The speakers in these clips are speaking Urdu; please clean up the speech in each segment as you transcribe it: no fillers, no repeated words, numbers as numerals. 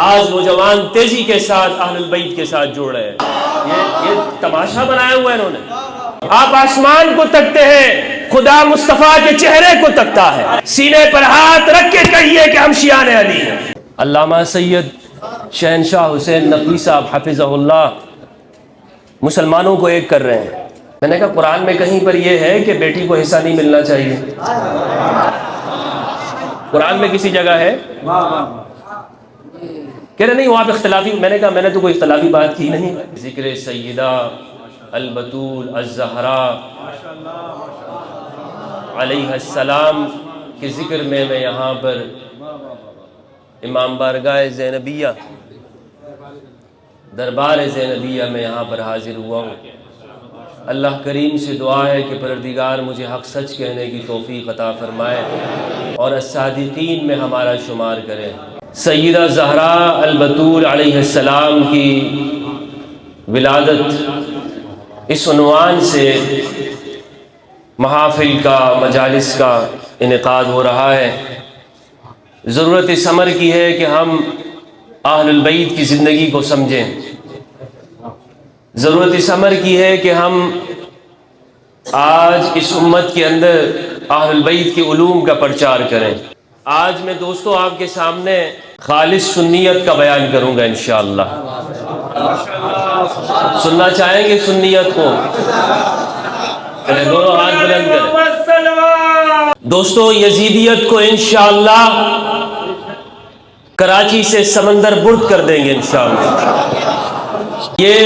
آج نوجوان تیزی کے ساتھ اہل البیت کے ساتھ جڑ رہے ہیں۔ یہ تماشا بنایا ہوا ہے انہوں نے۔ آپ آسمان کو تکتے ہیں، خدا مصطفیٰ کے چہرے کو تکتا ہے۔ سینے پر ہاتھ رکھ کے کہیے کہ ہم شیعان علی ہیں۔ علامہ سید شہنشاہ حسین نقوی صاحب حفظہ اللہ مسلمانوں کو ایک کر رہے ہیں۔ میں نے کہا قرآن میں کہیں پر یہ ہے کہ بیٹی کو حصہ نہیں ملنا چاہیے؟ قرآن میں کسی جگہ ہے؟ کہہ رہے نہیں وہ آپ اختلافی، میں نے کہا میں نے تو کوئی اختلافی بات کی نہیں۔ ذکر سیدہ البتول الزہراء علیہ السلام کے ذکر میں یہاں پر امام بارگاہ زینبیہ دربار زینبیہ میں یہاں پر حاضر ہوا ہوں۔ اللہ کریم سے دعا ہے کہ پروردگار مجھے حق سچ کہنے کی توفیق عطا فرمائے اور الصادقین میں ہمارا شمار کرے۔ سیدہ زہراء البتول علیہ السلام کی ولادت اس عنوان سے محافل کا، مجالس کا انعقاد ہو رہا ہے۔ ضرورت اس امر کی ہے کہ ہم اہل البیت کی زندگی کو سمجھیں۔ ضرورت اس امر کی ہے کہ ہم آج اس امت کے اندر اہل البیت کے علوم کا پرچار کریں۔ آج میں دوستو آپ کے سامنے خالص سنیت کا بیان کروں گا انشاءاللہ۔ سننا چاہیں گے سنیت کو؟ دونوں ہاتھ بلند کریں۔ دوستو یزیدیت کو انشاءاللہ کراچی سے سمندر برد کر دیں گے انشاءاللہ۔ یہ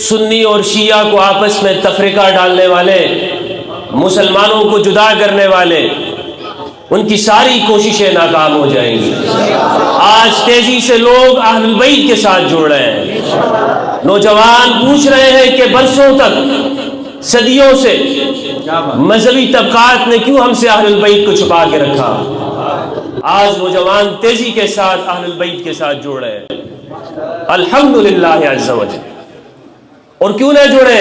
سنی اور شیعہ کو آپس میں تفرقہ ڈالنے والے، مسلمانوں کو جدا کرنے والے، ان کی ساری کوششیں ناکام ہو جائیں گی۔ آج تیزی سے لوگ اہل البیت کے ساتھ جڑ رہے ہیں۔ نوجوان پوچھ رہے ہیں کہ برسوں تک، صدیوں سے مذہبی طبقات نے کیوں ہم سے اہل البیت کو چھپا کے رکھا؟ آج نوجوان تیزی کے ساتھ اہل البیت کے ساتھ جڑ رہے ہیں، الحمدللہ عز وجل۔ اور کیوں نہ جڑے؟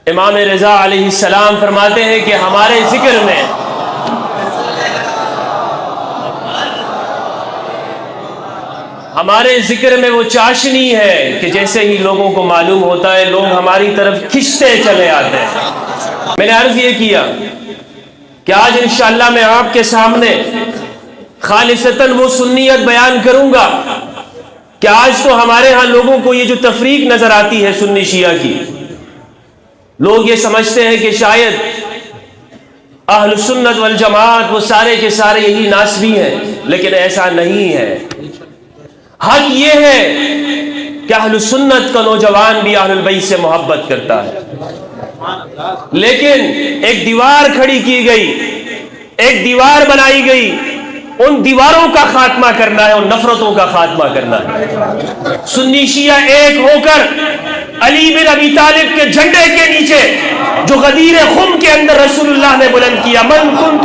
امام رضا علیہ السلام فرماتے ہیں کہ ہمارے ذکر میں وہ چاشنی ہے کہ جیسے ہی لوگوں کو معلوم ہوتا ہے لوگ ہماری طرف کھنچتے چلے آتے ہیں۔ میں نے عرض یہ کیا کہ آج انشاءاللہ میں آپ کے سامنے خالصتاً وہ سنیت بیان کروں گا کہ آج تو ہمارے ہاں لوگوں کو یہ جو تفریق نظر آتی ہے سنی شیعہ کی، لوگ یہ سمجھتے ہیں کہ شاید اہل سنت والجماعت وہ سارے کے سارے یہی ناسبی ہیں، لیکن ایسا نہیں ہے۔ حق یہ ہے کہ اہل سنت کا نوجوان بھی اہل البیت سے محبت کرتا ہے، لیکن ایک دیوار کھڑی کی گئی، ایک دیوار بنائی گئی، ان دیواروں کا خاتمہ کرنا ہے، ان نفرتوں کا خاتمہ کرنا ہے۔ سنی شیعہ ایک ہو کر علی بن ابی طالب کے جھنڈے کے نیچے جو غدیر خم کے اندر رسول اللہ نے بلند کیا، من کنت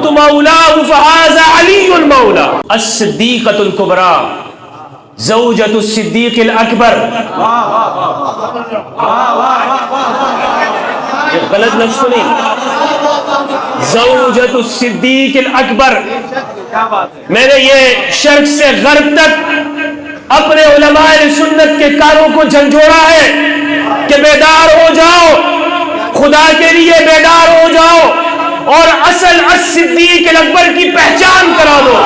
مولا فہذا علی المولا، الصدیقۃ الکبریٰ زوجۃ الصدیق الاکبر۔ یہ غلط لفظ تو نہیں، زوجۃ الصدیق الاکبر۔ میں نے یہ شرق سے غرب تک اپنے علماء سنت کے کاروں کو جھنجھوڑا ہے کہ بیدار ہو جاؤ، خدا کے لیے بیدار ہو جاؤ اور اصل الصدیق الاکبر کی پہچان کرا دو۔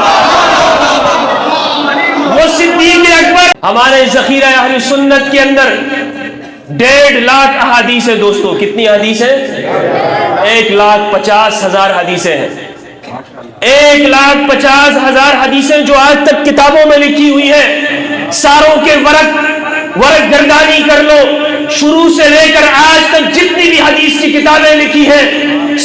وہ صدیق اکبر ہمارے ذخیرہ اہل سنت کے اندر 1.5 لاکھ احادیث ہیں دوستو۔ کتنی حدیث ہیں؟ 1,50,000 حدیثیں ہیں۔ 1,50,000 حدیثیں جو آج تک کتابوں میں لکھی ہوئی ہیں، ساروں کے ورق گردانی کر لو، شروع سے لے کر آج تک جتنی بھی حدیث کی کتابیں لکھی ہیں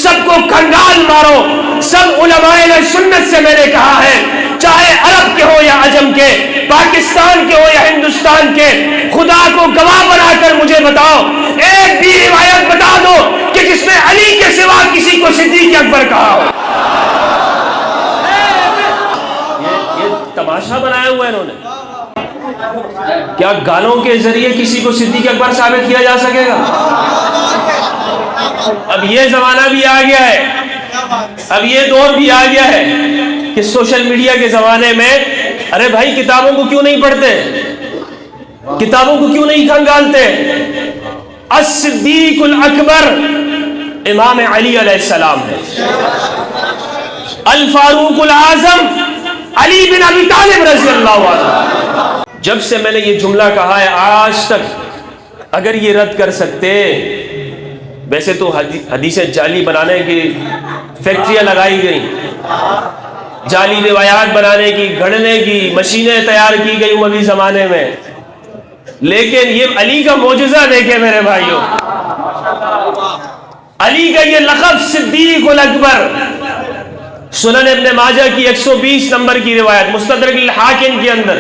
سب کو کنگال مارو۔ سب علماء سنت سے میں نے کہا ہے، چاہے عرب کے ہو یا عجم کے، پاکستان کے ہو یا ہندوستان کے، خدا کو گواہ بنا کر مجھے بتاؤ، ایک بھی روایت بتا دو کہ جس میں علی کے سوا کسی کو صدیق اکبر کہا ہو۔ یہ تماشا بنایا ہوا ہے انہوں نے۔ کیا گانوں کے ذریعے کسی کو صدیق اکبر ثابت کیا جا سکے گا؟ اب یہ زمانہ بھی آ گیا ہے، اب یہ دور بھی آ گیا ہے کہ سوشل میڈیا کے زمانے میں ارے بھائی کتابوں کو کیوں نہیں پڑھتے, کتابوں کو کیوں نہیں کھنگالتے؟ الصدیق الاکبر امام علی علیہ السلام ہے, الفاروق الاعظم علی بن ابی طالب رضی اللہ عنہ. جب سے میں نے یہ جملہ کہا ہے آج تک اگر یہ رد کر سکتے, ویسے تو حدیثیں جعلی بنانے کی فیکٹریاں لگائی گئیں, جعلی روایات بنانے کی, گھڑنے کی مشینیں تیار کی گئی اموی زمانے میں, لیکن یہ علی کا معجزہ دیکھے میرے بھائیوں, علی کا یہ لقب صدیق الاکبر. سنن ابن ماجہ کی 120 نمبر کی روایت, مستدرک الحاکم کے اندر,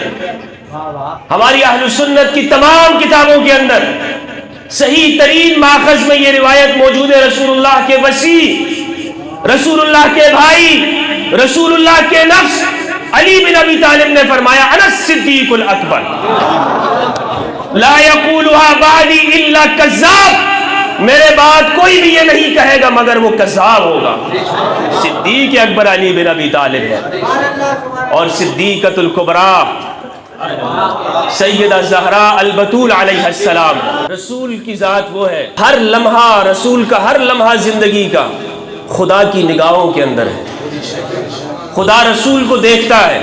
ہماری اہل سنت کی تمام کتابوں کے اندر صحیح ترین ماخذ میں یہ روایت موجود ہے. رسول اللہ کے وسیع, رسول اللہ کے بھائی, رسول اللہ کے نفس علی بن ابی طالب نے فرمایا انا الصدیق الاکبر لا یقولها بعدی الا کذاب, میرے بعد کوئی بھی یہ نہیں کہے گا مگر وہ کذاب ہوگا. صدیق اکبر علی بن ابی طالب ہے, اور صدیقۃ الکبریٰ سیدہ زہرا البتول علیہ السلام. رسول کی ذات وہ ہے, ہر لمحہ رسول کا, ہر لمحہ زندگی کا خدا کی نگاہوں کے اندر ہے. خدا رسول کو دیکھتا ہے,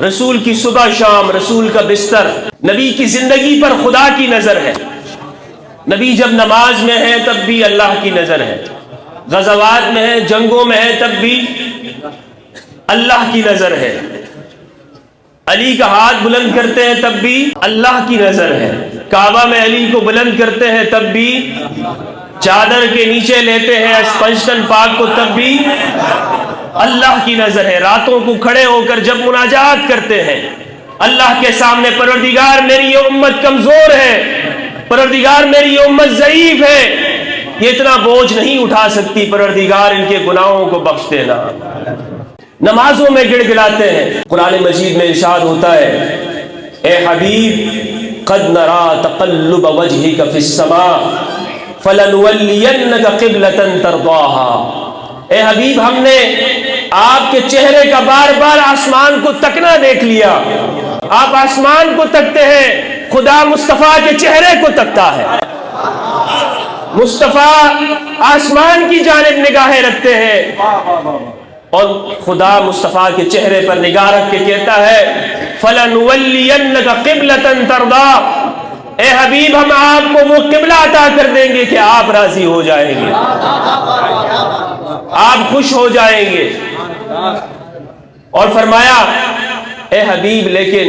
رسول کی صبح شام, رسول کا بستر, نبی کی زندگی پر خدا کی نظر ہے. نبی جب نماز میں ہے تب بھی اللہ کی نظر ہے, غزوات میں ہے, جنگوں میں ہے تب بھی اللہ کی نظر ہے. علی کا ہاتھ بلند کرتے ہیں تب بھی اللہ کی نظر ہے, کعبہ میں علی کو بلند کرتے ہیں تب بھی, چادر کے نیچے لیتے ہیں اسپنجتن پاک کو تب بھی اللہ کی نظر ہے. راتوں کو کھڑے ہو کر جب مناجات کرتے ہیں اللہ کے سامنے, پروردگار میری یہ امت کمزور ہے, پروردگار میری یہ امت ضعیف ہے, یہ اتنا بوجھ نہیں اٹھا سکتی, پروردگار ان کے گناہوں کو بخش دینا. نمازوں میں گڑ گڑاتے ہیں. قرآن مجید میں ارشاد ہوتا ہے اے حبیب قد نرا تقلب وجهك في السماء فلنولینک قبلة ترضاها. اے حبیب ہم نے آپ کے چہرے کا بار بار آسمان کو تکنا دیکھ لیا. آپ آسمان کو تکتے ہیں, خدا مصطفیٰ کے چہرے کو تکتا ہے. مصطفیٰ آسمان کی جانب نگاہیں رکھتے ہیں اور خدا مصطفیٰ کے چہرے پر نگاہ رکھ کے کہتا ہے فَلَنُوَلِّيَنَّكَ قِبْلَةً تَرْضَىٰ, اے حبیب ہم آپ کو وہ قبلہ عطا کر دیں گے کہ آپ راضی ہو جائیں گے, آپ خوش ہو جائیں گے. اور فرمایا اے حبیب لیکن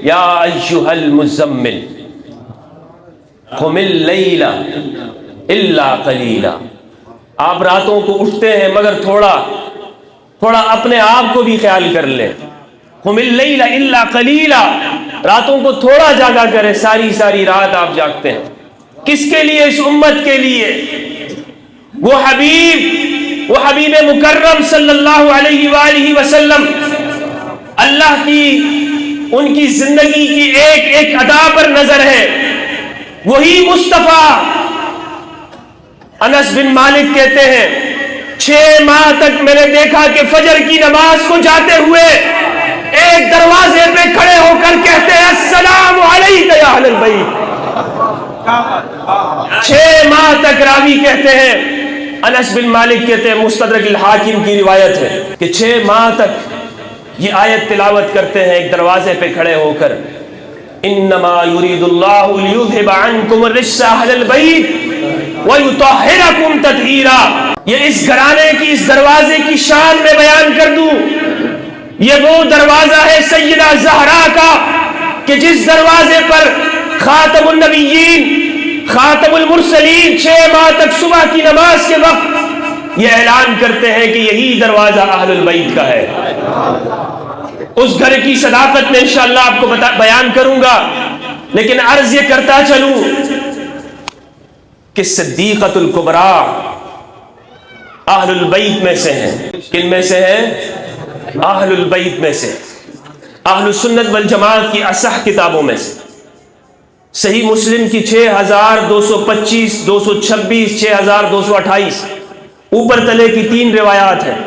یا ایھا المزمل قم اللیل الا قلیلا, آپ راتوں کو اٹھتے ہیں مگر تھوڑا اپنے آپ کو بھی خیال کر لیں. قم اللیل الا قلیلا, راتوں کو تھوڑا جاگا کریں, ساری رات آپ جاگتے ہیں. کس کے لیے؟ اس امت کے لیے. وہ حبیب مکرم صلی اللہ علیہ وآلہ وسلم, اللہ کی ان کی زندگی کی ایک ایک ادا پر نظر ہے. وہی مصطفیٰ. انس بن مالک کہتے ہیں 6 ماہ تک میں نے دیکھا کہ فجر کی نماز کو جاتے ہوئے ایک دروازے پہ کھڑے ہو کر کہتے ہیں السلام علیک یا اہل البیت. 6 ماہ تک راوی کہتے ہیں, انس بن مالک کہتے ہیں, مستدرک الحاکم کی روایت ہے کہ 6 ماہ تک یہ آیت تلاوت کرتے ہیں ایک دروازے پہ کھڑے ہو کر انما یرید اللہ لیذھب عنکم الرجس اہل البیت ویطہرکم تطہیرا. یہ اس گھرانے کی, اس دروازے کی شان میں بیان کر دوں. یہ وہ دروازہ ہے سیدہ زہرا کا کہ جس دروازے پر خاتم النبیین, خاتم المرسلین 6 ماہ تک صبح کی نماز کے وقت یہ اعلان کرتے ہیں کہ یہی دروازہ اہل البیت کا ہے. اس گھر کی صداقت میں انشاءاللہ آپ کو بیان کروں گا, لیکن عرض یہ کرتا چلوں کہ صدیقۃ الکبریٰ اہل البیت میں سے ہیں. کن میں سے ہیں؟ اہل البیت میں سے. اہل سنت والجماعت کی اصح کتابوں میں سے صحیح مسلم کی 6225, 226, 6228 اوپر تلے کی 3 روایات ہیں.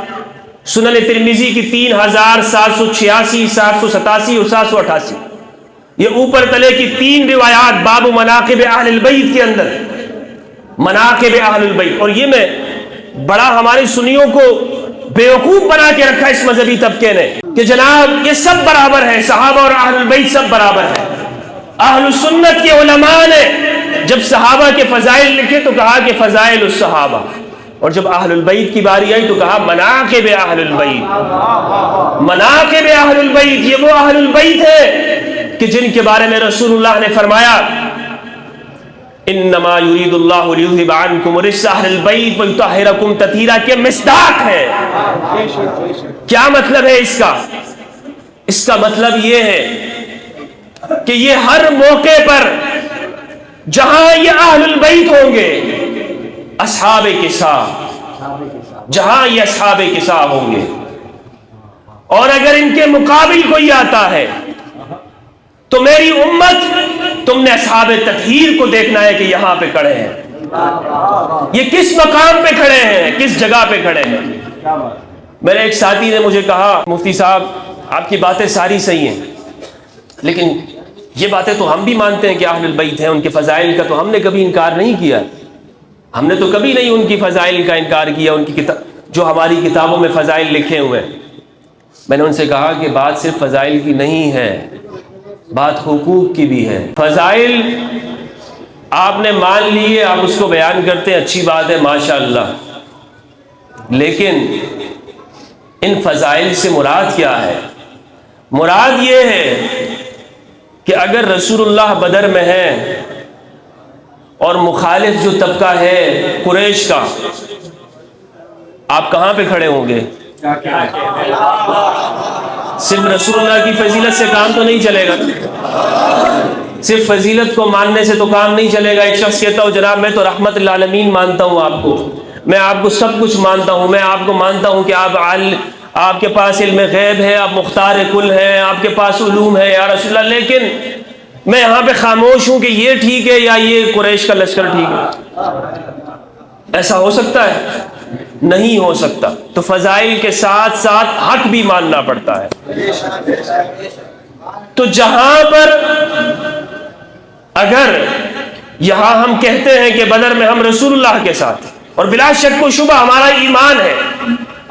سنن ترمذی کی 3786، 787 اور 788، یہ اوپر تلے کی 3 روایات باب مناقب اہل البیت کے اندر، مناقب اہل البیت. اور یہ میں بڑا ہمارے سنیوں کو بیوقوف بنا کے رکھا اس مذہبی طبقے نے کہ جناب یہ سب برابر ہے، صحابہ اور اہل البیت سب برابر ہے. اہل السنت کے علماء نے جب صحابہ کے فضائل لکھے تو کہا کہ فضائل الصحابہ، اور جب اہل البیت کی باری آئی تو کہا مناقب اہل البیت. مناقب اہل البیت، یہ وہ اہل البیت ہے کہ جن کے بارے میں رسول اللہ نے فرمایا انما یرید اللہ لیذھب عنکم الرجس اہل البیت ویطہرکم تطہیرا کے مصداق ہے. کیا مطلب ہے اس کا؟ اس کا مطلب یہ ہے کہ یہ ہر موقع پر جہاں یہ اہل البیت ہوں گے اصحاب کسا، جہاں یہ اصحاب کسا ہوں گے، اور اگر ان کے مقابل کوئی آتا ہے تو میری امت تم نے اصحاب تطہیر کو دیکھنا ہے کہ یہاں پہ کھڑے ہیں، یہ کس مقام پہ کھڑے ہیں، کس جگہ پہ کھڑے ہیں. میرے ایک ساتھی نے مجھے کہا مفتی صاحب آپ کی باتیں ساری صحیح ہیں، لیکن یہ باتیں تو ہم بھی مانتے ہیں کہ اہل البیت ہیں، ان کے فضائل کا تو ہم نے کبھی انکار نہیں کیا، ہم نے تو کبھی نہیں ان کی فضائل کا انکار کیا، ان کی جو ہماری کتابوں میں فضائل لکھے ہوئے ہیں. میں نے ان سے کہا کہ بات صرف فضائل کی نہیں ہے، بات حقوق کی بھی ہے. فضائل آپ نے مان لیے، آپ اس کو بیان کرتے ہیں، اچھی بات ہے ماشاءاللہ، لیکن ان فضائل سے مراد کیا ہے؟ مراد یہ ہے کہ اگر رسول اللہ بدر میں ہے اور مخالف جو طبقہ ہے قریش کا، آپ کہاں پہ کھڑے ہوں گے؟ صرف رسول اللہ کی فضیلت سے کام تو نہیں چلے گا، صرف فضیلت کو ماننے سے تو کام نہیں چلے گا. ایک شخص کہتا ہو جناب میں تو رحمت للعالمین مانتا ہوں آپ کو، میں آپ کو سب کچھ مانتا ہوں، میں آپ کو مانتا ہوں کہ آپ کے پاس علم غیب ہے، آپ مختار کل ہیں، آپ کے پاس علوم ہے یا رسول اللہ، لیکن میں یہاں پہ خاموش ہوں کہ یہ ٹھیک ہے یا یہ قریش کا لشکر ٹھیک ہے. ایسا ہو سکتا ہے؟ نہیں ہو سکتا. تو فضائل کے ساتھ ساتھ حق بھی ماننا پڑتا ہے. تو جہاں پر اگر یہاں ہم کہتے ہیں کہ بدر میں ہم رسول اللہ کے ساتھ، اور بلا شک و شبہ ہمارا ایمان ہے،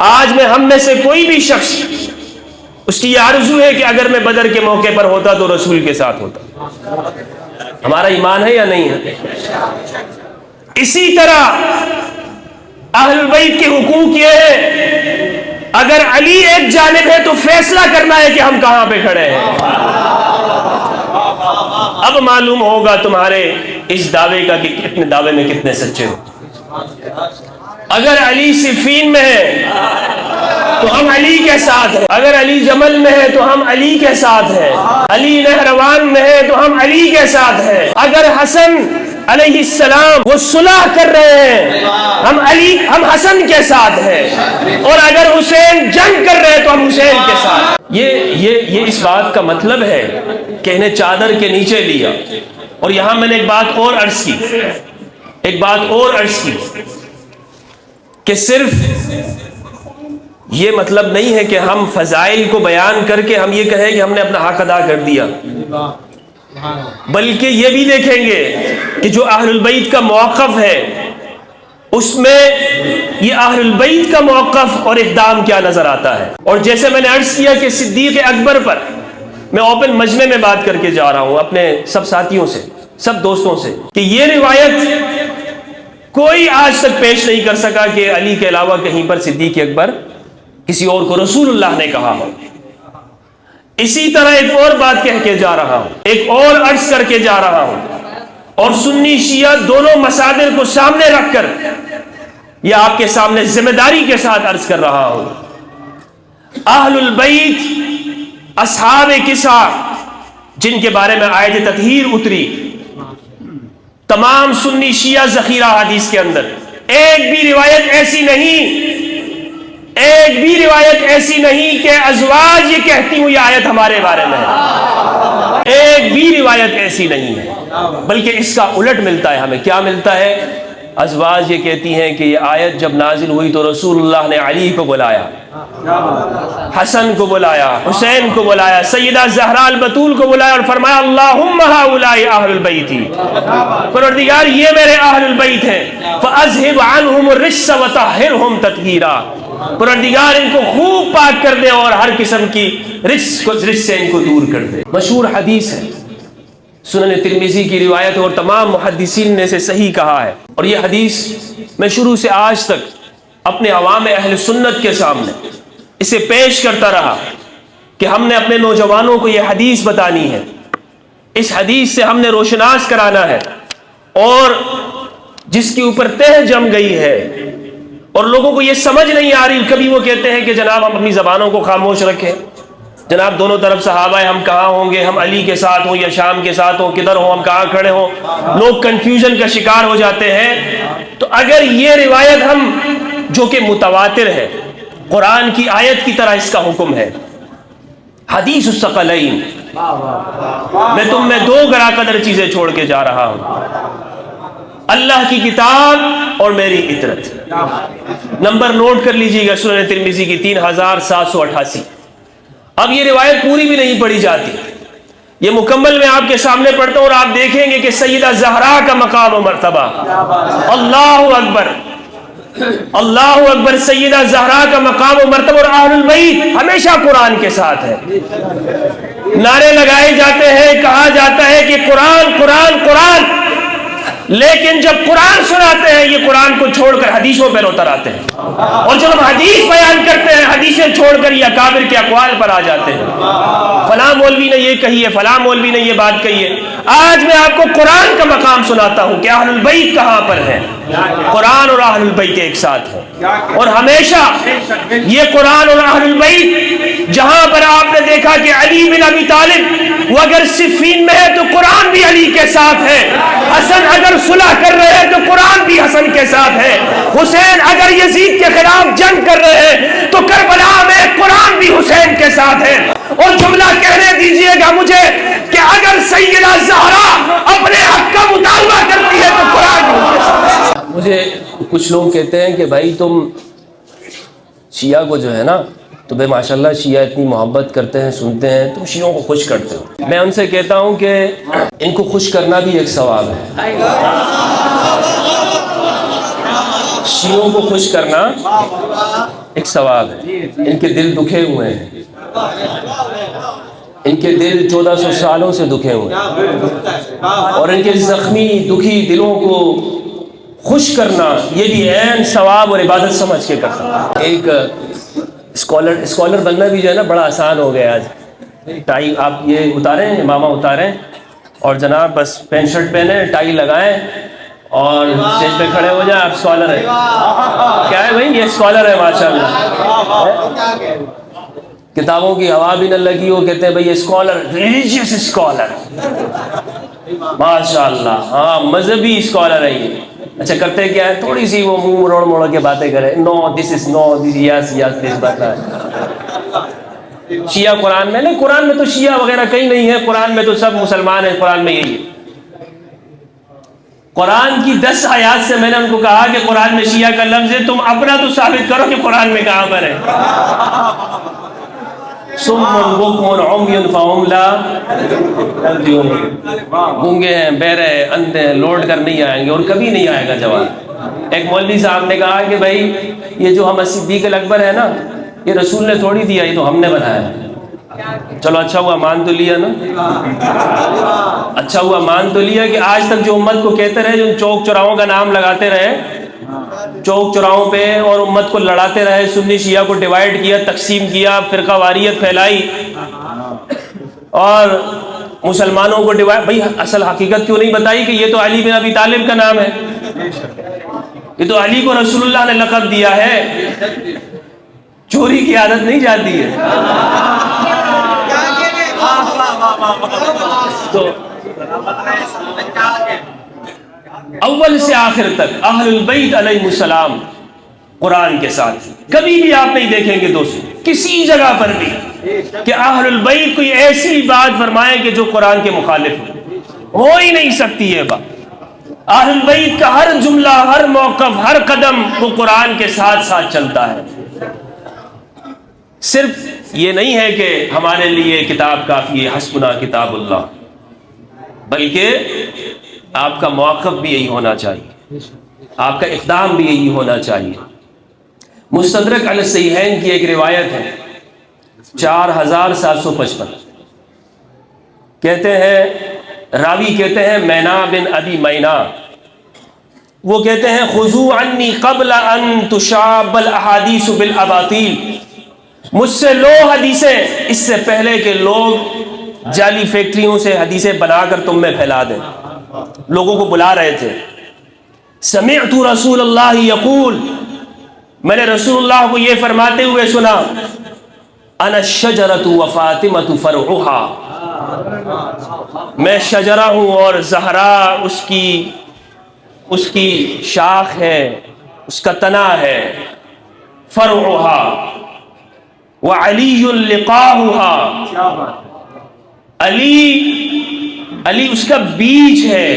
آج میں ہم میں سے کوئی بھی شخص اس کی یہ آرزو ہے کہ اگر میں بدر کے موقع پر ہوتا تو رسول کے ساتھ ہوتا. ہمارا ایمان ہے یا نہیں ہے؟ اسی طرح اہل البیت کے حقوق یہ ہے، اگر علی ایک جانب ہے تو فیصلہ کرنا ہے کہ ہم کہاں پہ کھڑے ہیں. اب معلوم ہوگا تمہارے اس دعوے کا کہ کتنے دعوے میں کتنے سچے ہو. اگر علی صفین میں ہے تو ہم علی کے ساتھ ہیں، اگر علی جمل میں ہے تو ہم علی کے ساتھ ہیں، علی نہروان میں ہے تو ہم علی کے ساتھ ہیں، اگر حسن علیہ السلام وہ صلح کر رہے ہیں ہم حسن کے ساتھ ہیں، اور اگر حسین جنگ کر رہے ہیں تو ہم حسین کے ساتھ. یہ اس بات کا مطلب ہے کہ انہیں چادر کے نیچے لیا. اور یہاں میں نے ایک بات اور عرض کی کہ صرف یہ مطلب نہیں ہے کہ ہم فضائل کو بیان کر کے ہم یہ کہیں کہ ہم نے اپنا حق ادا کر دیا، بلکہ یہ بھی دیکھیں گے کہ جو اہل البیت کا موقف ہے اس میں یہ اہل البیت کا موقف اور اقدام کیا نظر آتا ہے. اور جیسے میں نے عرض کیا کہ صدیق اکبر پر میں اوپن مجمع میں بات کر کے جا رہا ہوں اپنے سب ساتھیوں سے، سب دوستوں سے، کہ یہ روایت کوئی آج تک پیش نہیں کر سکا کہ علی کے علاوہ کہیں پر صدیق اکبر کسی اور کو رسول اللہ نے کہا ہو. اسی طرح ایک اور بات کہہ کے جا رہا ہوں، ایک اور عرض کر کے جا رہا ہوں، اور سنی شیعہ دونوں مصادر کو سامنے رکھ کر یہ آپ کے سامنے ذمہ داری کے ساتھ عرض کر رہا ہوں. اہل البیت اصحاب کسا جن کے بارے میں آیت تطہیر اتری، تمام سنی شیعہ ذخیرہ حدیث کے اندر ایک بھی روایت ایسی نہیں کہ ازواج یہ کہتی ہوں یہ آیت ہمارے بارے میں ہے. ایک بھی روایت ایسی نہیں ہے، بلکہ اس کا الٹ ملتا ہے. ہمیں کیا ملتا ہے ازواج یہ کہتی ہیں کہ یہ آیت جب نازل ہوئی تو رسول اللہ نے علی کو بلایا، حسن کو بلایا، حسین کو بلایا، سیدہ زہرا البتول کو بلایا اور فرمایا اللہم ہؤلاء اہل البیت، پروردگار یہ میرے اہل البیت ہیں، فاذہب عنہم الرجس وطہرہم تطہیرا، پروردگار ان کو خوب پاک کر دے اور ہر قسم کی رجس سے ان کو دور کر دے۔ مشہور حدیث ہے، سنن ترمذی کی روایت اور تمام محدثین نے اسے صحیح کہا ہے، اور یہ حدیث میں شروع سے آج تک اپنے عوام اہل سنت کے سامنے اسے پیش کرتا رہا کہ ہم نے اپنے نوجوانوں کو یہ حدیث بتانی ہے، اس حدیث سے ہم نے روشناس کرانا ہے، اور جس کے اوپر تہ جم گئی ہے اور لوگوں کو یہ سمجھ نہیں آ رہی، کبھی وہ کہتے ہیں کہ جناب ہم اپنی زبانوں کو خاموش رکھیں، جناب دونوں طرف صحابہ ہیں، ہم کہاں ہوں گے، ہم علی کے ساتھ ہوں یا شام کے ساتھ ہوں، کدھر ہوں، ہم کہاں کھڑے ہوں، لوگ کنفیوژن کا شکار ہو جاتے ہیں۔ تو اگر یہ روایت ہم جو کہ متواتر ہے، قرآن کی آیت کی طرح اس کا حکم ہے، حدیث الثقلین، میں تم میں دو گرا قدر چیزیں چھوڑ کے جا رہا ہوں، اللہ کی کتاب اور میری اطاعت۔ نمبر نوٹ کر لیجیے گا، سنن ترمذی کی 3788۔ اب یہ روایت پوری بھی نہیں پڑھی جاتی، یہ مکمل میں آپ کے سامنے پڑھتا ہوں اور آپ دیکھیں گے کہ سیدہ زہرا کا مقام و مرتبہ، اللہ اکبر اللہ اکبر، سیدہ زہرا کا مقام و مرتبہ اور اہل البیت ہمیشہ قرآن کے ساتھ ہے۔ نعرے لگائے جاتے ہیں، کہا جاتا ہے کہ قرآن قرآن قرآن، لیکن جب قرآن سناتے ہیں یہ قرآن کو چھوڑ کر حدیثوں پر اتر آتے ہیں، اور جب ہم حدیث بیان کرتے ہیں حدیثیں چھوڑ کر یہ اکابر کے اقوال پر آ جاتے ہیں، فلاں مولوی نے یہ کہی ہے، فلاں مولوی نے یہ بات کہی ہے۔ آج میں آپ کو قرآن کا مقام سناتا ہوں کہ اہل البیت کہاں پر ہے، قرآن اور اہل البیت ایک ساتھ ہے، اور ہمیشہ یہ قرآن اور اہل البیت، جہاں پر آپ نے دیکھا کہ علی بن ابی طالب وہ اگر صفین میں ہے تو قرآن بھی علی کے ساتھ ہے، حسن اگر صلح کر رہے ہیں تو قرآن بھی حسن کے ساتھ ہے، حسین اگر یزید کے خلاف جنگ کر رہے ہیں تو کربلا میں قرآن بھی حسین کے ساتھ ہے۔ اور جملہ کہنے دیجئے گا مجھے کہ اگر سیدہ زہرا اپنے حق کا مطالبہ کرتی ہے تو قرآن بھی حسین کے ساتھ ہے۔ مجھے کچھ لوگ کہتے ہیں کہ بھائی تم شیعہ کو جو ہے نا، تمہیں ماشاءاللہ شیعہ اتنی محبت کرتے ہیں، سنتے ہیں، تم شیعوں کو خوش کرتے ہو۔ میں ان سے کہتا ہوں کہ ان کو خوش کرنا بھی ایک ثواب ہے، شیعوں کو خوش کرنا ایک ثواب ہے۔ ان کے دل دکھے ہوئے ہیں، ان کے دل 1400 سالوں سے دکھے ہوئے ہیں، اور ان کے زخمی دکھی دلوں کو خوش کرنا یہ بھی عین ثواب اور عبادت سمجھ کے کرنا۔ ایک اسکالر بننا بھی جو ہے نا بڑا آسان ہو گیا آج۔ ٹائی آپ یہ اتاریں، امامہ اتاریں اور جناب بس پینٹ شرٹ پہنیں، ٹائی لگائیں اور اسٹیج پہ کھڑے ہو جائیں، آپ اسکالر ہیں۔ کیا ہے بھائی، یہ اسکالر ہے ماشاءاللہ۔ کتابوں کی ہوا بھی نہ لگی ہو، کہتے ہیں بھئی یہ اسکالر، ریلیجیس اسکالر، ماشاءاللہ، ہاں مذہبی اسکالر ہے یہ۔ اچھا کرتے کیا ہے، تھوڑی سی وہ منہ موڑ موڑ کے باتیں کریں، نو دس از نو، دس یس یس دس بات ہے۔ شیعہ قرآن میں نہیں، قرآن میں تو شیعہ وغیرہ کہیں نہیں ہے، قرآن میں تو سب مسلمان ہیں، قرآن میں یہی ہے۔ قرآن کی 10 آیات سے میں نے ان کو کہا کہ قرآن میں شیعہ کا لفظ ہے، تم اپنا تو ثابت کرو کہ قرآن میں کہاں پر ہے۔ صم بکم عمی فہم لا یرجعون، گونگے ہیں، بہرے ہیں، اندھے ہیں، لوٹ کر نہیں آئیں گے اور کبھی نہیں آئے گا جواب۔ ایک مولوی صاحب نے کہا کہ بھائی یہ جو ہم صدیق الاکبر ہے نا، یہ رسول نے تھوڑی دیا، یہ تو ہم نے بنایا۔ چلو اچھا ہوا مان تو لیا نا، اچھا ہوا مان تو لیا کہ آج تک جو امت کو کہتے رہے، جو چوک چوراہوں کا نام لگاتے رہے، چوک چوراہوں پہ، اور امت کو لڑاتے رہے، سنی شیعہ کو ڈیوائیڈ کیا، تقسیم کیا، فرقہ واریت پھیلائی اور مسلمانوں کو ڈیوائیڈ، بھئی اصل حقیقت کیوں نہیں بتائی کہ یہ تو علی بن ابی طالب کا نام ہے، یہ تو علی کو رسول اللہ نے لقب دیا ہے، چوری کی عادت نہیں جاتی ہے۔ تو اول سے آخر تک اہل البیت علیہ السلام قرآن کے ساتھ، کبھی بھی آپ نہیں دیکھیں گے دوستو کسی جگہ پر بھی کہ اہل البیت کوئی ایسی بات فرمائیں کہ جو قرآن کے مخالف ہو ہی نہیں سکتی ہے بات۔ اہل بیت کا ہر جملہ، ہر موقف، ہر قدم وہ قرآن کے ساتھ ساتھ چلتا ہے۔ صرف یہ نہیں ہے کہ ہمارے لیے کتاب کافی ہے، حسبنا کتاب اللہ، بلکہ آپ کا موقف بھی یہی ہونا چاہیے، آپ کا اقدام بھی یہی ہونا چاہیے۔ مستدرک علی الصحیحین کی ایک روایت ہے 4755، کہتے ہیں، راوی کہتے ہیں مینا بن ابی مینا، وہ کہتے ہیں خذوا عنی قبل ان تشاب الاحادیث بالاباطیل، مجھ سے لو حدیثیں اس سے پہلے کہ لوگ جعلی فیکٹریوں سے حدیثیں بنا کر تم میں پھیلا دیں۔ لوگوں کو بلا رہے تھے، سمعت رسول اللہ یقول، میں نے رسول اللہ کو یہ فرماتے ہوئے سنا، انا الشجرۃ وفاطمۃ فرعها، میں شجرہ ہوں اور زہرا اس کی شاخ ہے، اس کا تنا ہے، فرعها وعلی لقاؤها، علی اس کا بیج ہے۔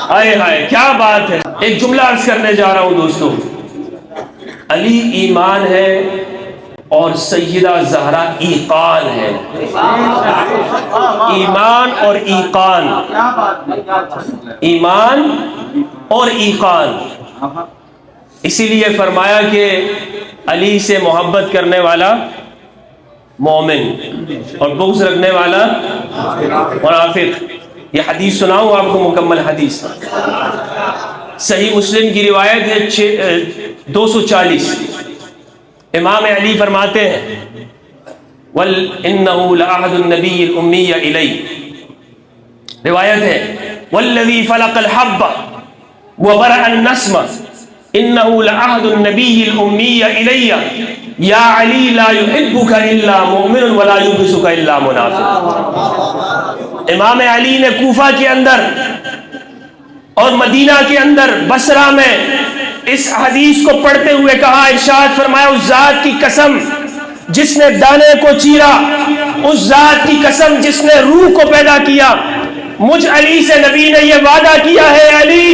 ہائے ہائے کیا بات ہے! ایک جملہ عرض کرنے جا رہا ہوں دوستو، علی ایمان ہے اور سیدہ زہرا ایقان ہے۔ ایمان اور ایقان، ایمان اور ایقان، اسی لیے فرمایا کہ علی سے محبت کرنے والا مومن اور بغض رکھنے والا منافق۔ یہ حدیث سناؤں آپ کو، مکمل حدیث، صحیح مسلم کی روایت ہے 240، امام علی فرماتے ہیں وَإِنَّهُ لَعَهْدُ النَّبِيِّ الْأُمِّيَّ إِلَيْهِ، روایت ہے وَالَّذِي فَلَقَ الْحَبَّ وَبَرَأَ النَّسْمَ إِنَّهُ لَعَهْدُ النَّبِيِّ الْأُمِّيَّ إِلَيَّ يَا عَلِي لَا يُحِبُّكَ إِلَّا مُؤْمِنٌ وَلَا يُبْغِضُكَ إِلَّا مُنَافِقٌ۔ امام علی نے کوفہ کے اندر اور مدینہ کے اندر، بصرہ میں اس حدیث کو پڑھتے ہوئے کہا، ارشاد فرمایا، اس ذات کی قسم جس نے دانے کو چیرا، اس ذات کی قسم جس نے روح کو پیدا کیا، مجھ علی سے نبی نے یہ وعدہ کیا ہے، علی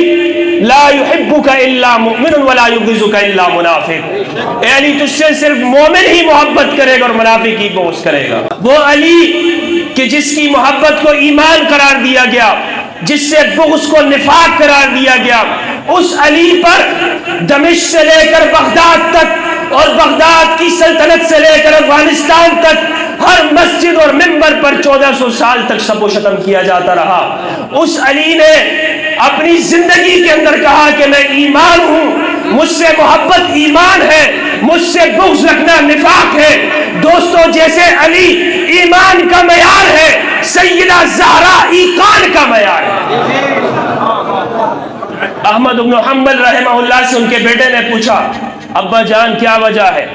لا يحبك الا مؤمن ولا يبغضك الا منافق، اے علی تجھ سے صرف مومن ہی محبت کرے گا اور منافق ہی بغض کرے گا۔ وہ علی کہ جس کی محبت کو ایمان قرار دیا گیا، جس سے بغض کو نفاق قرار دیا گیا، اس علی پر دمشق سے لے کر بغداد تک اور بغداد کی سلطنت سے لے کر افغانستان تک ہر مسجد اور منبر پر 1400 سال تک سب و شتم کیا جاتا رہا۔ اس علی نے اپنی زندگی کے اندر کہا کہ میں ایمان ہوں، مجھ سے محبت ایمان ہے، مجھ سے بغض رکھنا نفاق ہے۔ دوستو جیسے علی ایمان کا معیار ہے، سیدہ زہرا ایقان کا معیار ہے۔ احمد بن حنبل رحمہ اللہ سے ان کے بیٹے نے پوچھا، ابا جان کیا وجہ ہے؟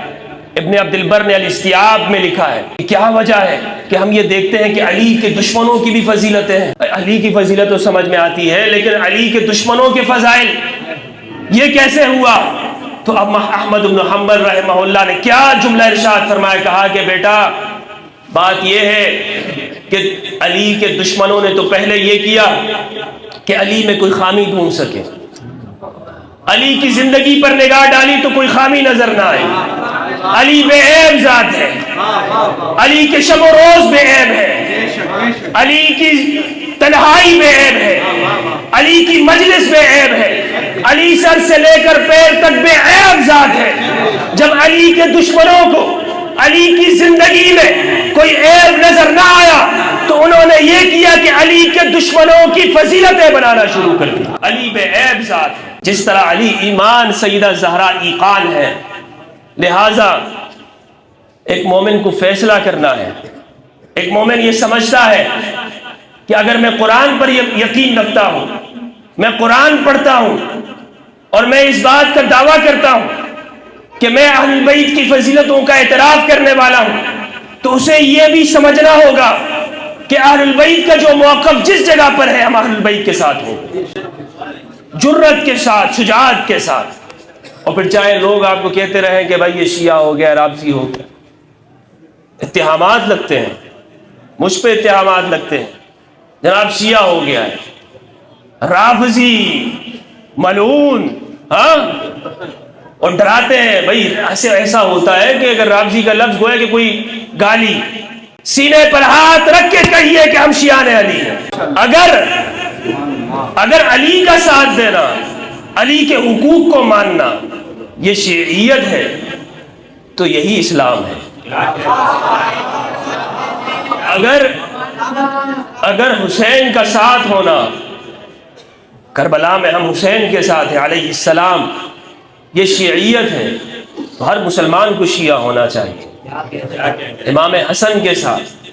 ابن عبد البر نے الاستیاب میں لکھا ہے کہ کیا وجہ ہے کہ ہم یہ دیکھتے ہیں کہ علی کے دشمنوں کی بھی فضیلتیں ہیں۔ علی کی فضیلت تو سمجھ میں آتی ہے، لیکن علی کے دشمنوں کے فضائل یہ کیسے ہوا؟ تو اب احمد بن حنبل رحمہ اللہ نے کیا جملہ ارشاد فرمایا، کہا کہ بیٹا بات یہ ہے کہ علی کے دشمنوں نے تو پہلے یہ کیا کہ علی میں کوئی خامی ڈھونڈ سکے، علی کی زندگی پر نگاہ ڈالی تو کوئی خامی نظر نہ آئے۔ علی بے عیب ذات ہے، علی کے شب و روز بے عیب ہے، علی کی تنہائی بے عیب ہے، علی کی مجلس بے عیب ہے، علی سر سے لے کر پیر تک بے عیب ذات ہے۔ جب علی کے دشمنوں کو علی کی زندگی میں کوئی عیب نظر نہ آیا تو انہوں نے یہ کیا کہ علی کے دشمنوں کی فضیلتیں بنانا شروع کر دی۔ علی بے عیب ذات ہے، جس طرح علی ایمان، سیدہ زہرا ایقان ہے۔ لہٰذا ایک مومن کو فیصلہ کرنا ہے، ایک مومن یہ سمجھتا ہے کہ اگر میں قرآن پر یقین رکھتا ہوں، میں قرآن پڑھتا ہوں اور میں اس بات کا دعویٰ کرتا ہوں کہ میں اہل البیت کی فضیلتوں کا اعتراف کرنے والا ہوں، تو اسے یہ بھی سمجھنا ہوگا کہ اہل البیت کا جو موقف جس جگہ پر ہے ہم اہل البیت کے ساتھ ہوں، جرت کے ساتھ، شجاعت کے ساتھ۔ اور پھر چاہے لوگ آپ کو کہتے رہیں کہ بھائی یہ شیعہ ہو گیا، رافضی ہو گیا، اتہامات لگتے ہیں، مجھ پہ اتہامات لگتے ہیں، جناب شیعہ ہو گیا ہے، رافضی ملعون، ہاں، اور ڈراتے ہیں بھائی ایسا ہوتا ہے کہ اگر رافضی کا لفظ گویا کہ کوئی گالی، سینے پر ہاتھ رکھ کے کہیے کہ ہم شیعان علی ہیں۔ اگر علی کا ساتھ دینا، علی کے حقوق کو ماننا یہ شیعیت ہے تو یہی اسلام ہے۔ اگر حسین کا ساتھ ہونا، کربلا میں ہم حسین کے ساتھ ہیں علیہ السلام، یہ شیعیت ہے تو ہر مسلمان کو شیعہ ہونا چاہیے۔ امام حسن کے ساتھ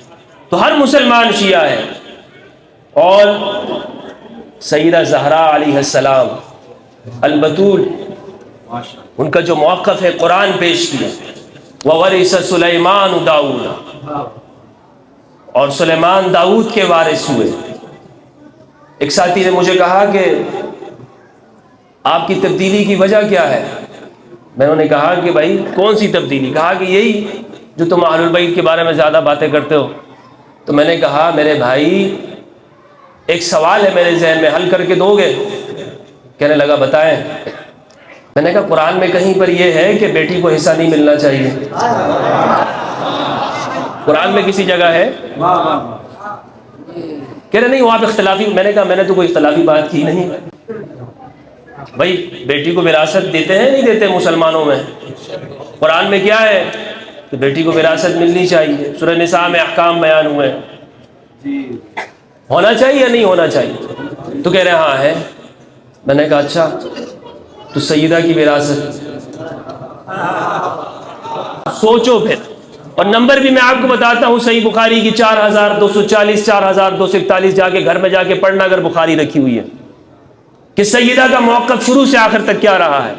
تو ہر مسلمان شیعہ ہے۔ اور سیدہ زہرا علیہ السلام البتول، ان کا جو موقف ہے قرآن پیش کیا، وَوَرِثَ سُلَيْمَانُ دَاؤُدَ، اور سلیمان داؤد کے وارث ہوئے۔ ایک ساتھی نے مجھے کہا کہ آپ کی تبدیلی کی وجہ کیا ہے؟ میں نے کہا کہ بھائی کون سی تبدیلی؟ کہا کہ یہی جو تم اہل البیت کے بارے میں زیادہ باتیں کرتے ہو۔ تو میں نے کہا میرے بھائی ایک سوال ہے میرے ذہن میں، حل کر کے دو گے؟ کہنے لگا بتائیں۔ میں نے کہا قرآن میں کہیں پر یہ ہے کہ بیٹی کو حصہ نہیں ملنا چاہیے؟ قرآن میں کسی جگہ ہے؟ کہہ رہے نہیں وہاں پہ اختلافی۔ میں نے کہا میں نے تو کوئی اختلافی بات کی نہیں بھائی، بیٹی کو وراثت دیتے ہیں نہیں دیتے مسلمانوں میں؟ قرآن میں کیا ہے کہ بیٹی کو وراثت ملنی چاہیے۔ سورہ نساء میں احکام بیان ہوئے، ہونا چاہیے یا نہیں ہونا چاہیے؟ تو کہہ رہے ہاں ہے۔ میں نے کہا اچھا تو سیدہ کی وراثت سوچو پھر۔ اور نمبر بھی میں آپ کو بتاتا ہوں، صحیح بخاری کی 4240 4241 جا کے گھر میں جا کے پڑھنا اگر بخاری رکھی ہوئی ہے کہ سیدہ کا موقف شروع سے آخر تک کیا رہا ہے،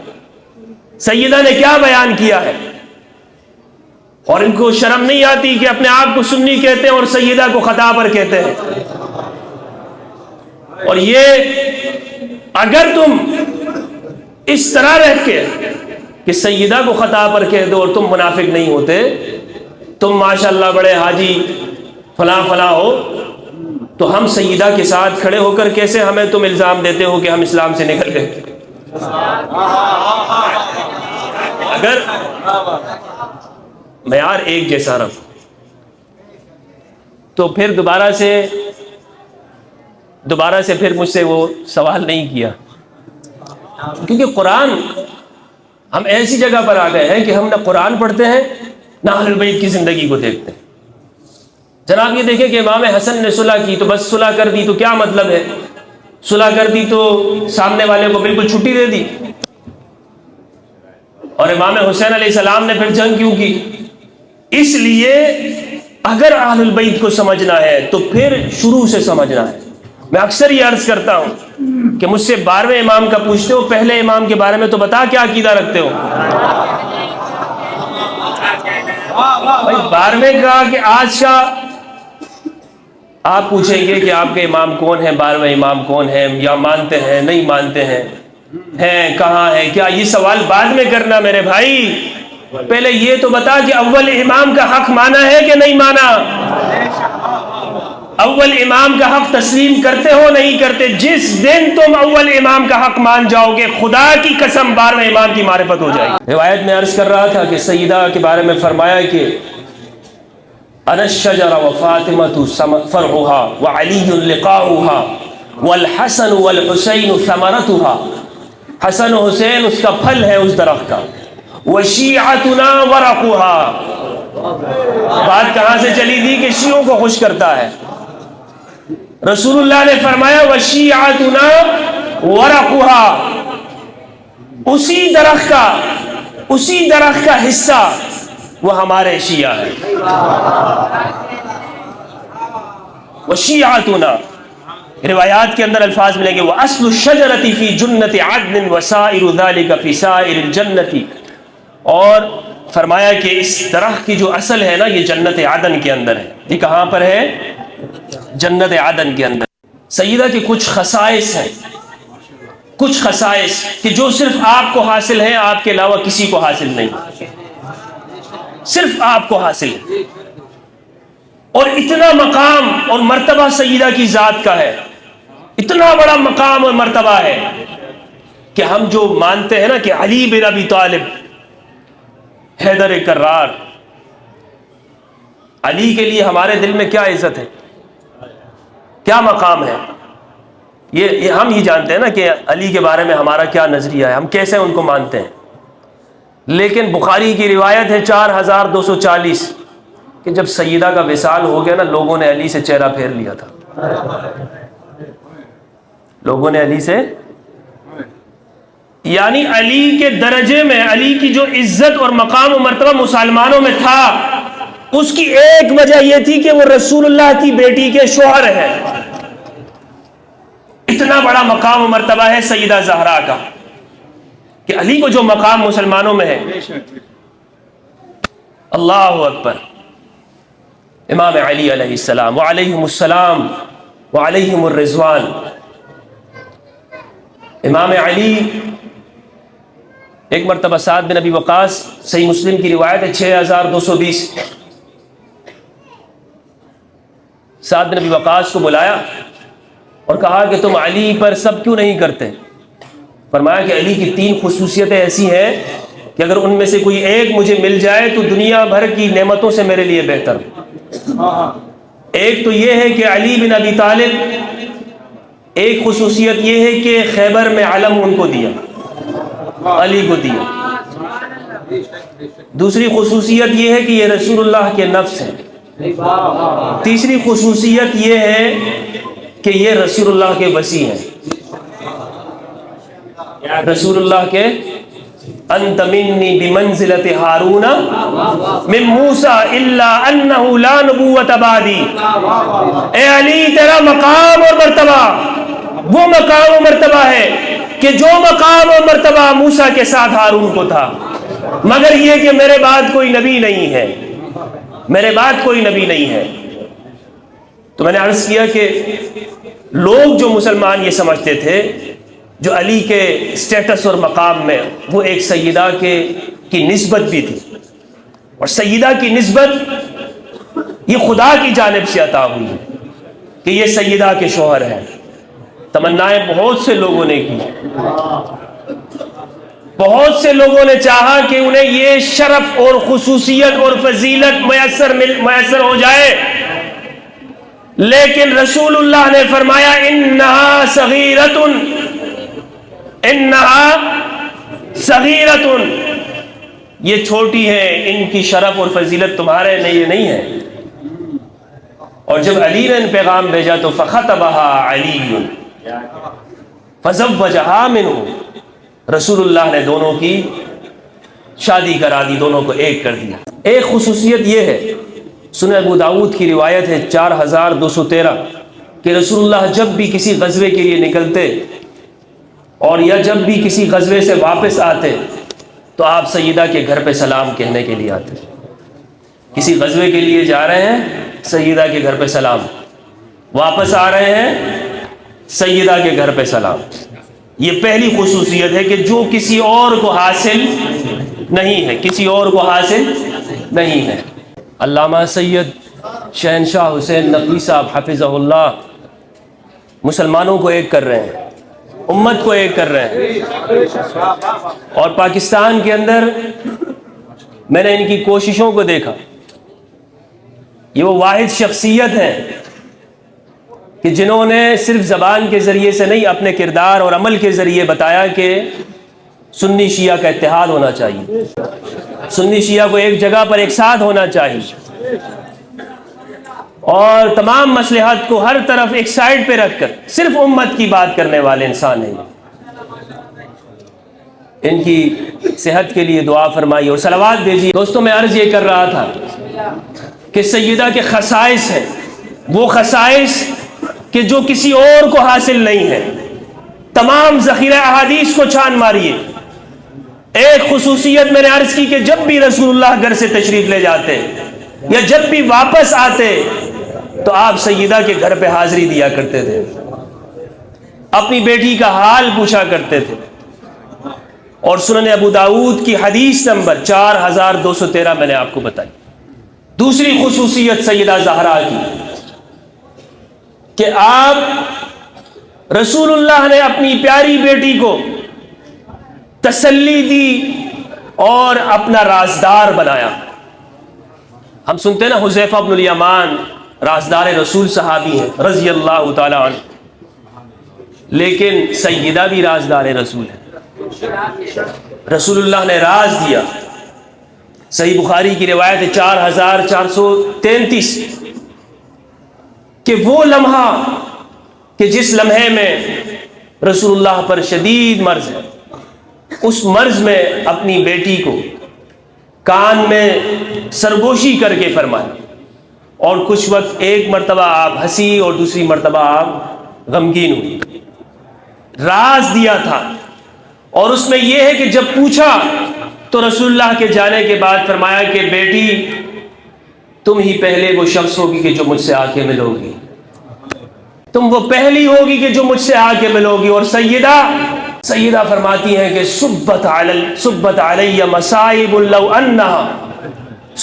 سیدہ نے کیا بیان کیا ہے۔ اور ان کو شرم نہیں آتی کہ اپنے آپ کو سنی کہتے ہیں اور سیدہ کو خطا پر کہتے ہیں۔ اور یہ اگر تم اس طرح رہ کے کہ سیدہ کو خطا پر کہہ دو اور تم منافق نہیں ہوتے، تم ماشاءاللہ بڑے حاجی فلاں فلاں ہو، تو ہم سیدہ کے ساتھ کھڑے ہو کر کیسے ہمیں تم الزام دیتے ہو کہ ہم اسلام سے نکل گئے؟ اگر معیار ایک جیسا رکھو تو پھر دوبارہ سے پھر مجھ سے وہ سوال نہیں کیا، کیونکہ قرآن ہم ایسی جگہ پر آ گئے ہیں کہ ہم نہ قرآن پڑھتے ہیں نہ اہل بیت کی زندگی کو دیکھتے ہیں۔ جناب یہ دیکھیں کہ امام حسن نے صلح کی تو بس صلح کر دی تو کیا مطلب ہے؟ صلح کر دی تو سامنے والے کو بالکل چھٹی دے دی۔ اور امام حسین علیہ السلام نے پھر جنگ کیوں کی؟ اس لیے اگر اہل البیت کو سمجھنا ہے تو پھر شروع سے سمجھنا ہے۔ میں اکثر یہ عرض کرتا ہوں کہ مجھ سے 12ویں امام کا پوچھتے ہو، پہلے امام کے بارے میں تو بتا کیا عقیدہ رکھتے ہو؟ بھائی 12ویں کا کہ آج کا آپ پوچھیں گے کہ آپ کے امام کون ہیں، 12ویں امام کون ہیں، یا مانتے ہیں نہیں مانتے ہیں کہاں ہیں کیا، یہ سوال بعد میں کرنا میرے بھائی۔ پہلے یہ تو بتا کہ اول امام کا حق مانا ہے کہ نہیں مانا؟ اول امام کا حق تسلیم کرتے ہو نہیں کرتے؟ جس دن تم اول امام کا حق مان جاؤ گے خدا کی قسم 12ویں امام کی معرفت ہو جائے گی۔ روایت میں عرض کر رہا تھا کہ سیدہ کے بارے میں فرمایا کہ انا الشجر وفاطمة فرعها وعلی لقاؤها والحسن والحسین ثمرتها، حسن و حسین اس کا پھل ہے اس درخت کا، وشیعتنا ورقها، بات کہاں سے چلی تھی کہ شیعوں کو خوش کرتا ہے۔ رسول اللہ نے فرمایا وشیعتنا ورقها، اسی درخت کا حصہ وہ ہمارے شیعہ ہیں۔ وشیعتنا، روایات کے اندر الفاظ ملیں گے وَأَصْلُ الشَّجَرَةِ فِي جُنَّةِ عَدْنٍ وَسَائِرُ ذَلِكَ فِي سَائِرِ الْجَنَّةِ، اور فرمایا کہ اس درخت کی جو اصل ہے نا یہ جنت عدن کے اندر ہے۔ یہ کہاں پر ہے؟ جنت عدن کے اندر۔ سیدہ کے کچھ خصائص ہیں، کچھ خصائص کہ جو صرف آپ کو حاصل ہیں، آپ کے علاوہ کسی کو حاصل نہیں، صرف آپ کو حاصل ہے۔ اور اتنا مقام اور مرتبہ سیدہ کی ذات کا ہے اتنا بڑا مقام اور مرتبہ ہے کہ ہم جو مانتے ہیں نا کہ علی بن ابی طالب، حیدر کرار، علی کے لیے ہمارے دل میں کیا عزت ہے، کیا مقام ہے، یہ ہم ہی جانتے ہیں نا کہ علی کے بارے میں ہمارا کیا نظریہ ہے، ہم کیسے ان کو مانتے ہیں۔ لیکن بخاری کی روایت ہے 4240 کہ جب سیدہ کا وصال ہو گیا نا، لوگوں نے علی سے چہرہ پھیر لیا تھا، لوگوں نے علی سے، یعنی علی کے درجے میں، علی کی جو عزت اور مقام و مرتبہ مسلمانوں میں تھا، اس کی ایک وجہ یہ تھی کہ وہ رسول اللہ کی بیٹی کے شوہر ہیں۔ اتنا بڑا مقام و مرتبہ ہے سیدہ زہرا کا کہ علی کو جو مقام مسلمانوں میں ہے، اللہ اکبر۔ امام علی علیہ السلام وعلیہم السلام وعلیہم الرضوان، امام علی ایک مرتبہ سعد بن ابی وقاص، صحیح مسلم کی روایت ہے 6220، سعد بن ابی وقاص کو بلایا اور کہا کہ تم علی پر سب کیوں نہیں کرتے؟ فرمایا کہ علی کی 3 خصوصیتیں ایسی ہیں کہ اگر ان میں سے کوئی ایک مجھے مل جائے تو دنیا بھر کی نعمتوں سے میرے لیے بہتر۔ ایک تو یہ ہے کہ علی بن ابی طالب، ایک خصوصیت یہ ہے کہ خیبر میں علم ان کو دیا، علی کو دیا۔ دوسری خصوصیت یہ ہے کہ یہ رسول اللہ کے نفس ہے۔ تیسری خصوصیت یہ ہے کہ یہ رسول اللہ کے وصی ہیں، رسول اللہ کے، انت منی بمنزلت ہارون من موسیٰ الا انہ لا نبوت بعدی۔ اے علی، تیرا مقام اور مرتبہ وہ مقام و مرتبہ ہے کہ جو مقام و مرتبہ موسیٰ کے ساتھ ہارون کو تھا، مگر یہ کہ میرے بعد کوئی نبی نہیں ہے، میرے بعد کوئی نبی نہیں ہے۔ تو میں نے عرض کیا کہ لوگ جو مسلمان یہ سمجھتے تھے جو علی کے سٹیٹس اور مقام میں، وہ ایک سیدہ کی نسبت بھی تھی، اور سیدہ کی نسبت یہ خدا کی جانب سے عطا ہوئی کہ یہ سیدہ کے شوہر ہیں۔ تمنائیں بہت سے لوگوں نے کی، بہت سے لوگوں نے چاہا کہ انہیں یہ شرف اور خصوصیت اور فضیلت میسر ہو جائے، لیکن رسول اللہ نے فرمایا انہا صغیرۃ، انہا صغیرۃ، یہ چھوٹی ہے، ان کی شرف اور فضیلت تمہارے لیے نہیں ہے۔ اور جب علی نے پیغام بھیجا تو فخطبها علی فزوجها منہ، رسول اللہ نے دونوں کی شادی کرا دی، دونوں کو ایک کر دیا۔ ایک خصوصیت یہ ہے، سنن ابو داؤد کی روایت ہے 4213 کہ رسول اللہ جب بھی کسی غزوے کے لیے نکلتے اور یا جب بھی کسی غزوے سے واپس آتے تو آپ سیدہ کے گھر پہ سلام کہنے کے لیے آتے۔ کسی غزوے کے لیے جا رہے ہیں، سیدہ کے گھر پہ سلام، واپس آ رہے ہیں، سیدہ کے گھر پہ سلام۔ یہ پہلی خصوصیت ہے کہ جو کسی اور کو حاصل نہیں ہے، کسی اور کو حاصل نہیں ہے۔ علامہ سید شہنشاہ حسین نقوی صاحب حفظہ اللہ مسلمانوں کو ایک کر رہے ہیں، امت کو ایک کر رہے ہیں، اور پاکستان کے اندر میں نے ان کی کوششوں کو دیکھا۔ یہ وہ واحد شخصیت ہے کہ جنہوں نے صرف زبان کے ذریعے سے نہیں، اپنے کردار اور عمل کے ذریعے بتایا کہ سنی شیعہ کا اتحاد ہونا چاہیے، سنی شیعہ کو ایک جگہ پر ایک ساتھ ہونا چاہیے، اور تمام مصلحت کو ہر طرف ایک سائیڈ پہ رکھ کر صرف امت کی بات کرنے والے انسان ہیں۔ ان کی صحت کے لیے دعا فرمائیے اور صلوات بھیجیے۔ دوستوں، میں عرض یہ کر رہا تھا کہ سیدہ کے خصائص ہیں، وہ خصائص کہ جو کسی اور کو حاصل نہیں ہے۔ تمام ذخیرہ احادیث کو چھان ماریے، ایک خصوصیت میں نے عرض کی کہ جب بھی رسول اللہ گھر سے تشریف لے جاتے یا جب بھی واپس آتے تو آپ سیدہ کے گھر پہ حاضری دیا کرتے تھے، اپنی بیٹی کا حال پوچھا کرتے تھے۔ اور سنن ابو داؤد کی حدیث نمبر 4213 میں نے آپ کو بتائی۔ دوسری خصوصیت سیدہ زہرا کی کہ آپ رسول اللہ نے اپنی پیاری بیٹی کو تسلی دی اور اپنا رازدار بنایا۔ ہم سنتے ہیں نا حذیفہ بن الیمان رازدار رسول صحابی ہیں رضی اللہ تعالی عنہ، لیکن سیدہ بھی رازدار رسول ہے۔ رسول اللہ نے راز دیا۔ صحیح بخاری کی روایت ہے 4433 کہ وہ لمحہ کہ جس لمحے میں رسول اللہ پر شدید مرض ہے، اس مرض میں اپنی بیٹی کو کان میں سرگوشی کر کے فرمایا، اور کچھ وقت ایک مرتبہ آپ ہنسی اور دوسری مرتبہ آپ غمگین ہوئی۔ راز دیا تھا، اور اس میں یہ ہے کہ جب پوچھا تو رسول اللہ کے جانے کے بعد فرمایا کہ بیٹی تم ہی پہلے وہ شخص ہوگی کہ جو مجھ سے آ کے ملو گی، تم وہ پہلی ہوگی کہ جو مجھ سے آ کے ملو گی۔ اور سیدہ فرماتی ہیں کہ صبت علی مصائب لو انہا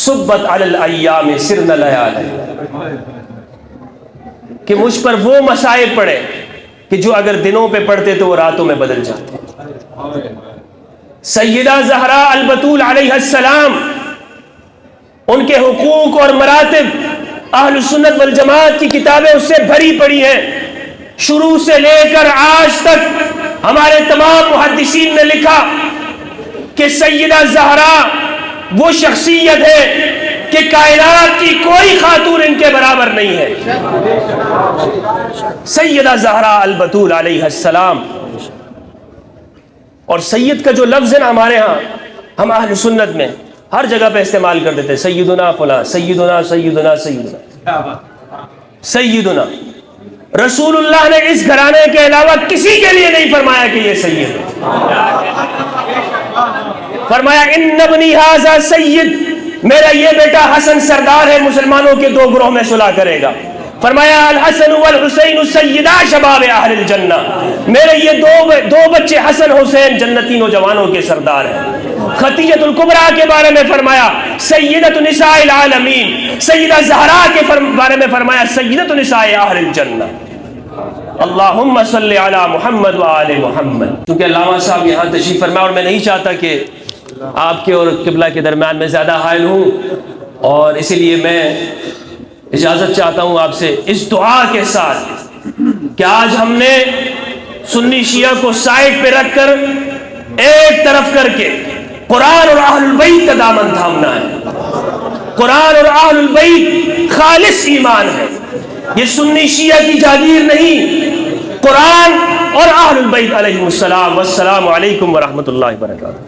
صبت علی الایام سرن لیالی، کہ مجھ پر وہ مصائب پڑے کہ جو اگر دنوں پہ پڑتے تو وہ راتوں میں بدل جاتے۔ سیدہ زہرا البتول علیہ السلام، ان کے حقوق اور مراتب اہل سنت والجماعت کی کتابیں اس سے بھری پڑی ہیں، شروع سے لے کر آج تک ہمارے تمام محدثین نے لکھا کہ سیدہ زہرا وہ شخصیت ہے کہ کائنات کی کوئی خاتون ان کے برابر نہیں ہے۔ سیدہ زہرا البتول علیہ السلام۔ اور سید کا جو لفظ ہے نا ہمارے ہاں، ہم اہل سنت میں ہر جگہ پہ استعمال کر دیتے، سیدنا فلاں، سیدنا سیدنا سیدنا سیدنا۔ رسول اللہ نے اس گھرانے کے علاوہ کسی کے لیے نہیں فرمایا کہ یہ سید ہے۔ فرمایا ان ابنی ھذا سید، میرا یہ بیٹا حسن سردار ہے، مسلمانوں کے دو گروہ میں صلح کرے گا۔ فرمایا الحسن والحسین سیدا شباب اہل الجنہ، میرے یہ دو بچے حسن حسین جنتی نوجوانوں کے سردار ہیں۔ خدیجۃ الکبریٰ کے بارے میں فرمایا سیدۃ نساء العالمین، سیدہ زہرا کے بارے میں فرمایا سیدۃ نساء اہل الجنہ۔ اللہم صلی علی محمد وآل محمد۔ چونکہ علامہ صاحب یہاں تشریف فرمایا اور میں نہیں چاہتا کہ آپ کے اور قبلہ کے درمیان میں زیادہ حائل ہوں، اور اسی لیے میں اجازت چاہتا ہوں آپ سے اس دعا کے ساتھ کہ آج ہم نے سنی شیعہ کو سائڈ پہ رکھ کر ایک طرف کر کے قرآن اور اہل البیت کا دامن تھامنا ہے۔ قرآن اور اہل البیت خالص ایمان ہے، یہ سنی شیعہ کی جاگیر نہیں، قرآن اور اہل البیت علیہم السلام۔ والسلام علیکم ورحمۃ اللہ وبرکاتہ۔